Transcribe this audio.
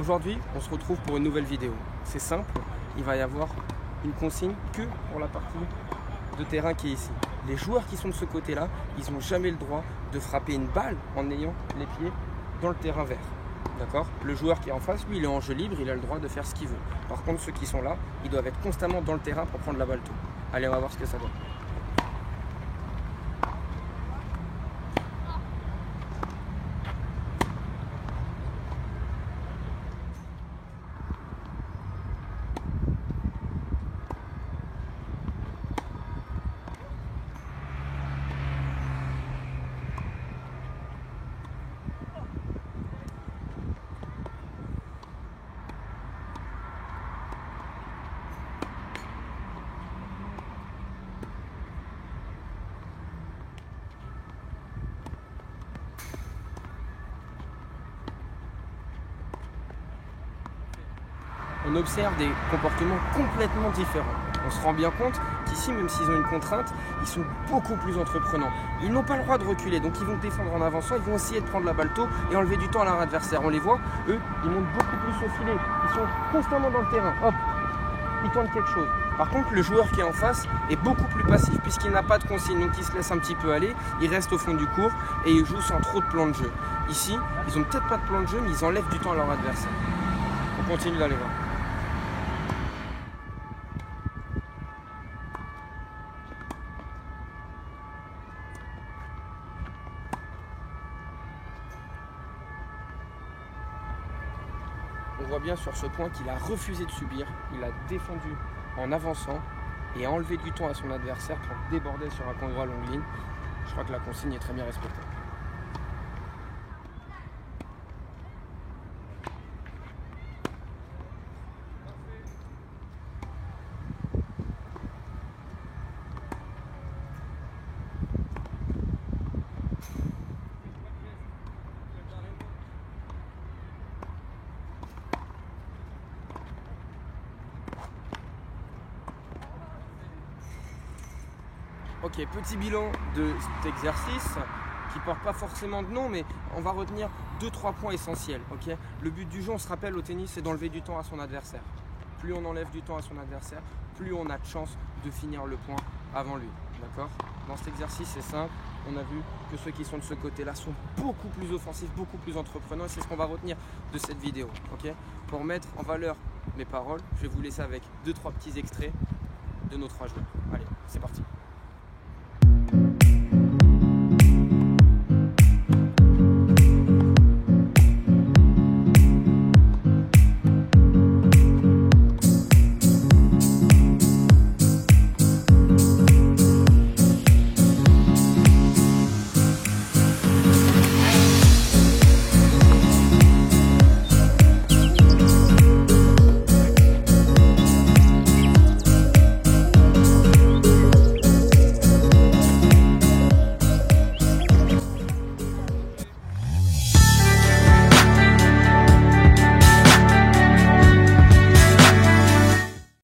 Aujourd'hui, on se retrouve pour une nouvelle vidéo. C'est simple, il va y avoir une consigne que pour la partie de terrain qui est ici. Les joueurs qui sont de ce côté-là, ils n'ont jamais le droit de frapper une balle en ayant les pieds dans le terrain vert. D'accord ? Le joueur qui est en face, lui, il est en jeu libre, il a le droit de faire ce qu'il veut. Par contre, ceux qui sont là, ils doivent être constamment dans le terrain pour prendre la balle tôt. Allez, on va voir ce que ça donne. On observe des comportements complètement différents. On se rend bien compte qu'ici, même s'ils ont une contrainte, ils sont beaucoup plus entreprenants. Ils n'ont pas le droit de reculer, donc ils vont défendre en avançant, ils vont essayer de prendre la balle tôt et enlever du temps à leur adversaire. On les voit, eux, ils montent beaucoup plus au filet. Ils sont constamment dans le terrain. Hop, ils tentent quelque chose. Par contre, le joueur qui est en face est beaucoup plus passif puisqu'il n'a pas de consigne, donc il se laisse un petit peu aller, il reste au fond du court et il joue sans trop de plan de jeu. Ici, ils n'ont peut-être pas de plan de jeu, mais ils enlèvent du temps à leur adversaire. On continue d'aller voir. On voit bien sur ce point qu'il a refusé de subir, il a défendu en avançant et enlevé du temps à son adversaire pour déborder sur un coin droit longue ligne. Je crois que la consigne est très bien respectée. Ok, petit bilan de cet exercice qui ne porte pas forcément de nom, mais on va retenir 2-3 points essentiels. Okay, le but du jeu, on se rappelle au tennis, c'est d'enlever du temps à son adversaire. Plus on enlève du temps à son adversaire, plus on a de chance de finir le point avant lui. D'accord ? Dans cet exercice, c'est simple. On a vu que ceux qui sont de ce côté-là sont beaucoup plus offensifs, beaucoup plus entreprenants. Et c'est ce qu'on va retenir de cette vidéo. Okay, pour mettre en valeur mes paroles, je vais vous laisser avec 2-3 petits extraits de nos 3 joueurs. Allez, c'est parti.